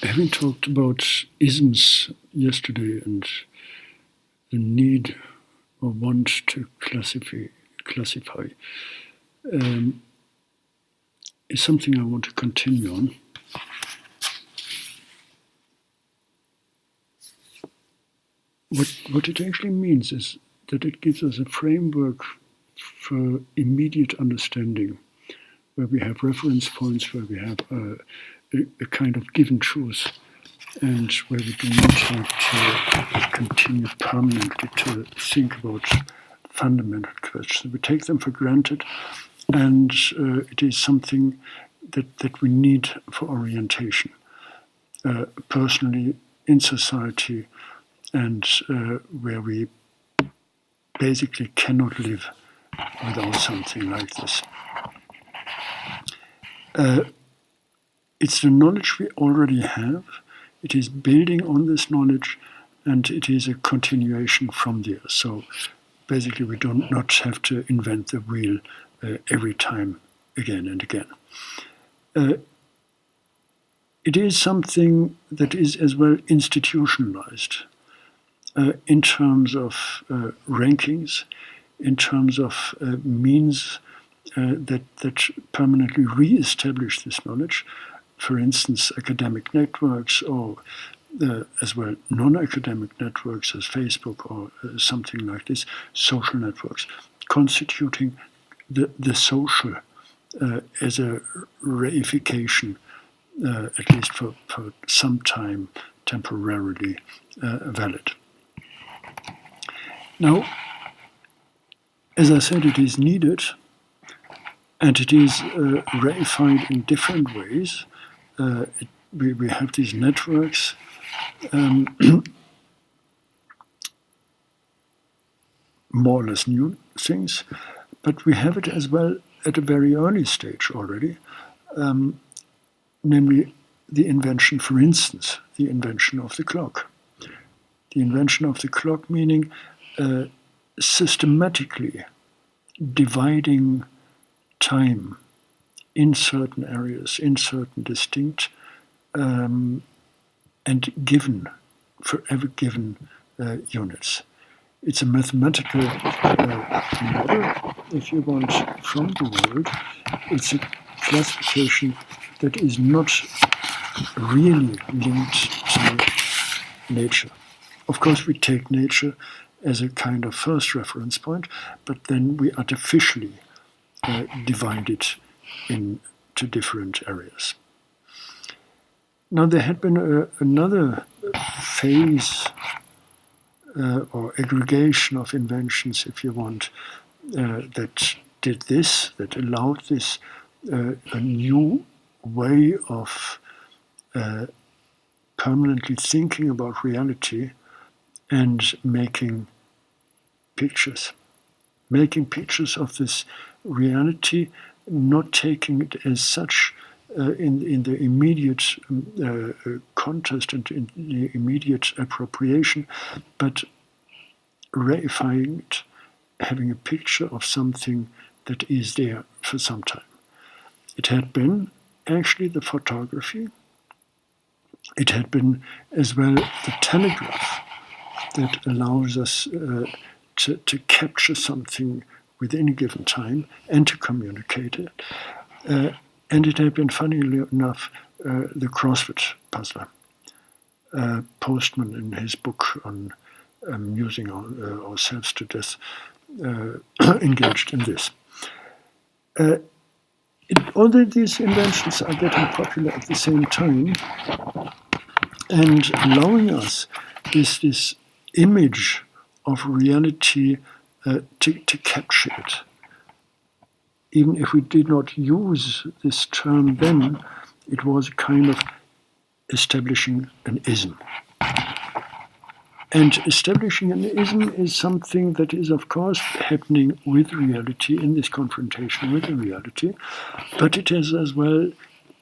Having talked about isms yesterday and the need or want to classify is something I want to continue on. What it actually means is that it gives us a framework for immediate understanding, where we have reference points, where we have a kind of given truth, and where we do not have to continue permanently to think about fundamental questions. We take them for granted, and it is something that we need for orientation, personally, in society, and where we basically cannot live without something like this. It's the knowledge we already have. It is building on this knowledge, and it is a continuation from there. So basically, we do not have to invent the wheel every time again and again. It is something that is as well institutionalized in terms of rankings, in terms of means that permanently re-establish this knowledge. For instance, academic networks, or as well non-academic networks as Facebook or something like this, social networks, constituting the social as a reification, at least for some time, temporarily valid. Now, as I said, it is needed, and it is reified in different ways. We have these networks more or less new things, but we have it as well at a very early stage already, namely the invention, for instance, the invention of the clock. The invention of the clock meaning systematically dividing time in certain areas, in certain distinct and given, forever given units. It's a mathematical model, if you want, from the world. It's a classification that is not really linked to nature. Of course, we take nature as a kind of first reference point, but then we artificially divide it into different areas. Now, there had been another phase or aggregation of inventions, if you want, that did this, that allowed this a new way of permanently thinking about reality and making pictures of this reality, not taking it as such in the immediate contest and in the immediate appropriation, but reifying it, having a picture of something that is there for some time. It had been actually the photography. It had been as well the telegraph that allows us to capture something within a given time and to communicate it. And it had been, funnily enough, the crossword puzzler. Postman, in his book on amusing ourselves to death, engaged in this. All these inventions are getting popular at the same time and allowing us this image of reality to capture it. Even if we did not use this term then, it was a kind of establishing an ism. And establishing an ism is something that is, of course, happening with reality, in this confrontation with the reality, but it has as well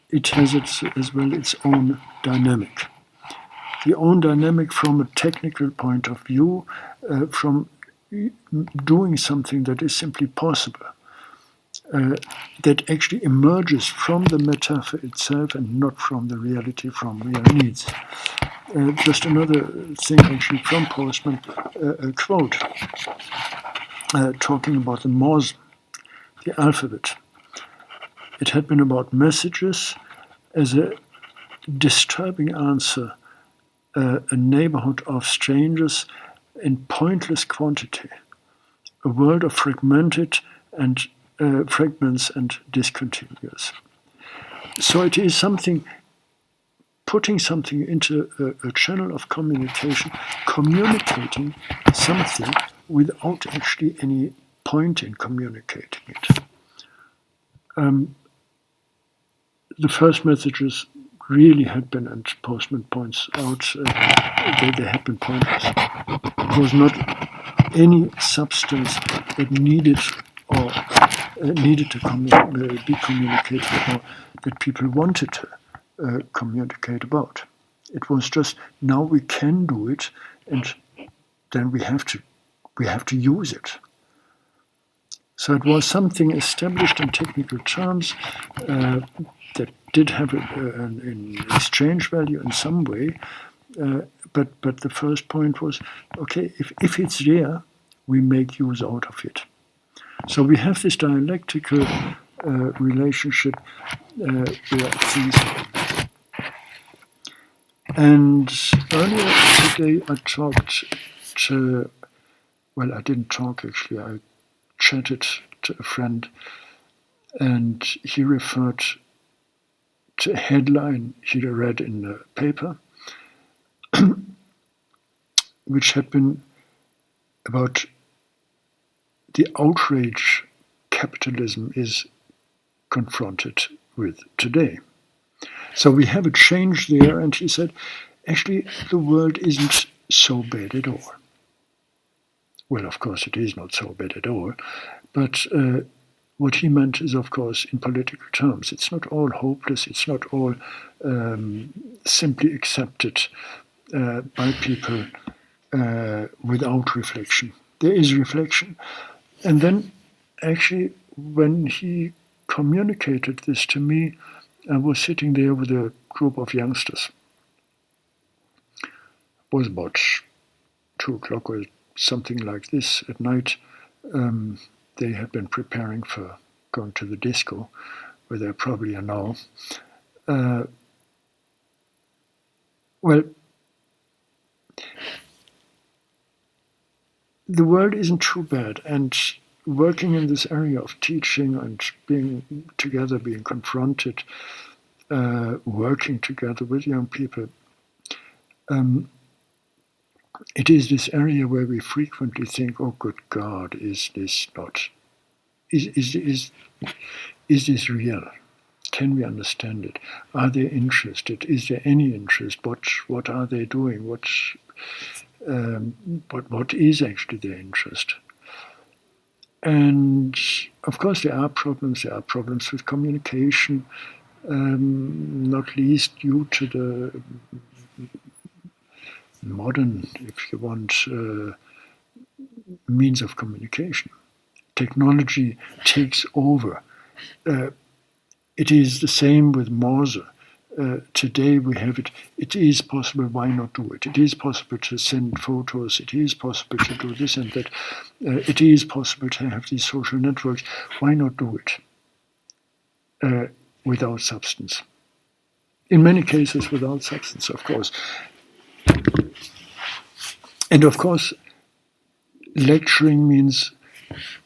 its own dynamic. The own dynamic from a technical point of view, from doing something that is simply possible. that actually emerges from the metaphor itself and not from the reality, from real needs. Just another thing actually from Postman, a quote talking about the Morse, the alphabet. It had been about messages as a disturbing answer, a neighborhood of strangers in pointless quantity, a world of fragmented and fragments and discontinuous. So it is something, putting something into a channel of communication, communicating something without actually any point in communicating it. The first messages really had been, and Postman points out, they had been pointless. It was not any substance that needed or needed to be communicated, or that people wanted to communicate about. It was just, now we can do it, and then we have to use it. So it was something established in technical terms that did have an exchange value in some way, but the first point was, okay, if it's there, we make use out of it. So we have this dialectical relationship where things. And earlier today I talked to, well, I didn't talk actually, I chatted to a friend, and he referred to a headline he read in the paper, which had been about the outrage capitalism is confronted with today. So we have a change there, and he said, actually, the world isn't so bad at all. Well, of course, it is not so bad at all, but what he meant is, of course, in political terms, it's not all hopeless, it's not all simply accepted by people without reflection. There is reflection. And then, actually, when he communicated this to me, I was sitting there with a group of youngsters. It was about 2 o'clock or something like this at night. They had been preparing for going to the disco, where they probably are now. Well, the world isn't too bad, and working in this area of teaching and being together, being confronted, working together with young people, it is this area where we frequently think, oh good God, is this this real? Can we understand it? Are they interested? Is there any interest? What are they doing? What is actually their interest? And of course there are problems. There are problems with communication, not least due to the modern, if you want, means of communication. Technology takes over. It is the same with Morse. Today we have it. It is possible, why not do it? It is possible to send photos. It is possible to do this and that. It is possible to have these social networks. Why not do it without substance? In many cases without substance, of course. And of course, lecturing means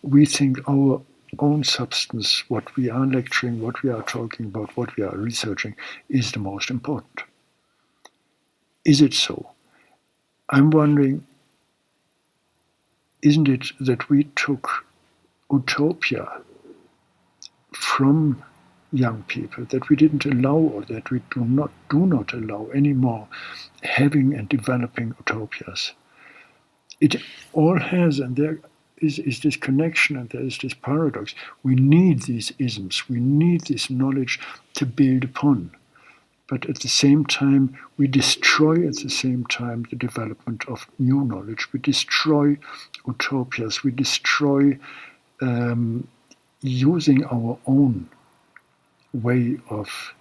we think our own substance, what we are lecturing, what we are talking about, what we are researching, is the most important. Is it so? I'm wondering, isn't it that we took utopia from young people, that we didn't allow, or that we do not allow anymore having and developing utopias? It all has, and there is this connection, and there is this paradox. We need these isms, we need this knowledge to build upon. But at the same time, we destroy at the same time the development of new knowledge. We destroy utopias, we destroy using our own way of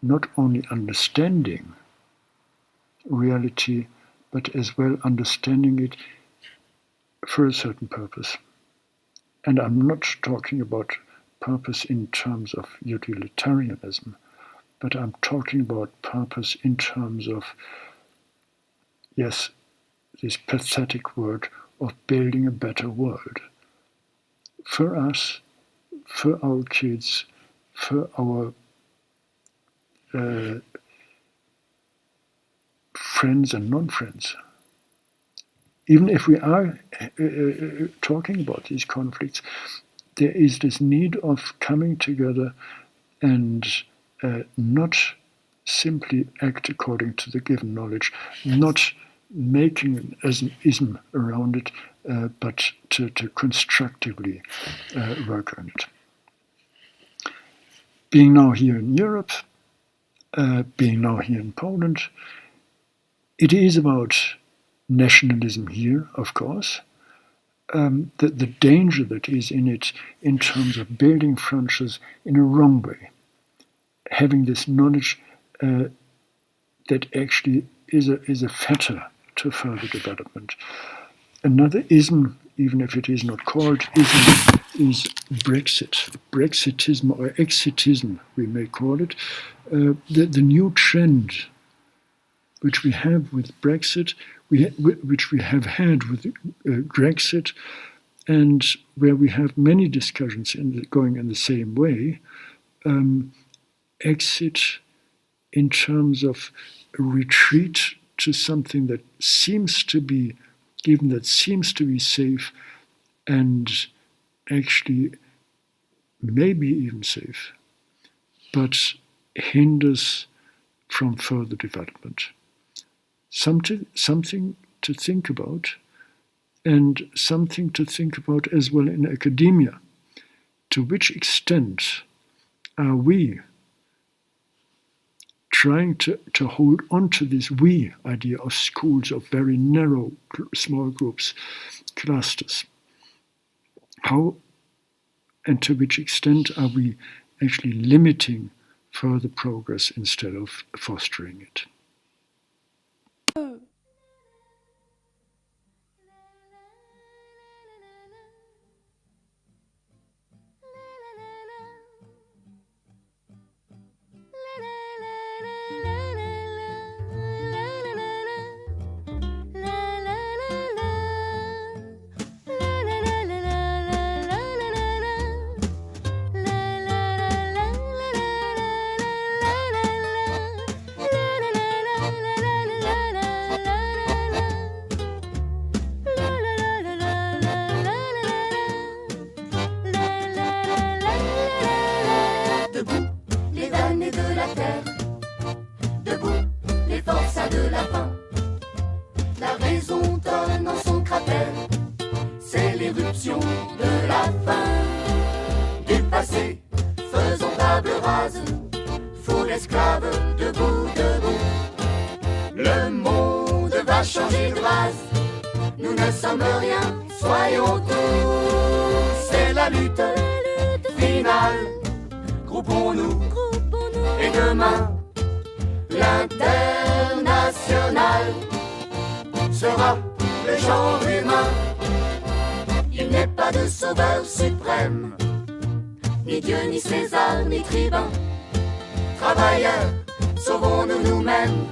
not only understanding reality, but as well understanding it for a certain purpose. And I'm not talking about purpose in terms of utilitarianism, but I'm talking about purpose in terms of, yes, this pathetic word of building a better world. For us, for our kids, for our friends and non-friends. Even if we are talking about these conflicts, there is this need of coming together and not simply act according to the given knowledge, not making as an ism around it, but to constructively work on it. Being now here in Europe, being now here in Poland, it is about nationalism here, of course. The danger that is in it in terms of building frontiers in a wrong way. Having this knowledge that actually is a fetter to further development. Another ism, even if it is not called ism, is Brexit. Brexitism or exitism, we may call it. The new trend which we have with Brexit, which we have had with Grexit, and where we have many discussions going in the same way, exit in terms of a retreat to something that seems to be given, that seems to be safe, and actually maybe even safe, but hinders from further development. Something to think about, and something to think about as well in academia. To which extent are we trying to hold on to this we idea of schools, of very narrow, small groups, clusters? How and to which extent are we actually limiting further progress instead of fostering it? De la fin du passé, faisons table rase, foule esclave, debout, debout. Le monde va changer de base, nous ne sommes rien, soyons tous. C'est la lutte finale, groupons-nous, et demain, l'international sera le genre humain. Il n'est pas de sauveur suprême, ni Dieu, ni César, ni tribun. Travailleurs, sauvons-nous nous-mêmes,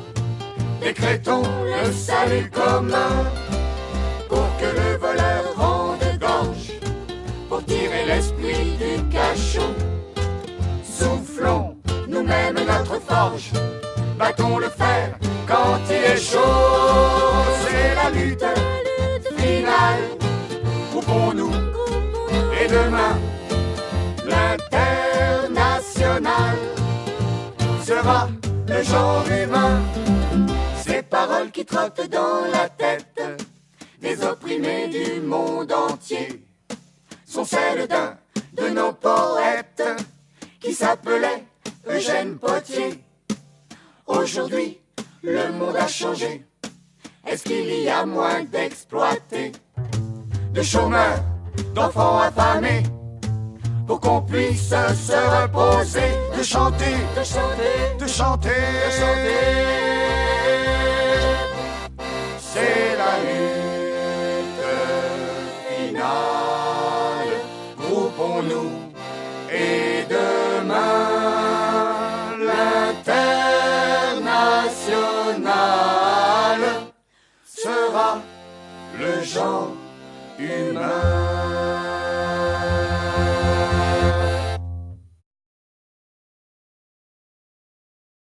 décrétons le salut commun. Pour que le voleur rende gorge, pour tirer l'esprit du cachot. Soufflons nous-mêmes notre forge, battons le fer quand il est chaud. C'est la lutte finale. Groupons-nous, et demain, l'international sera le genre humain. Ces paroles qui trottent dans la tête des opprimés du monde entier sont celles d'un de nos poètes qui s'appelait Eugène Potier. Aujourd'hui, le monde a changé. Est-ce qu'il y a moins d'exploités, de chômeurs, d'enfants affamés? pour qu'on puisse se reposer, de chanter, de chanter, de chanter, de chanter. C'est la lutte finale, groupons-nous et demain l'international sera le genre humain.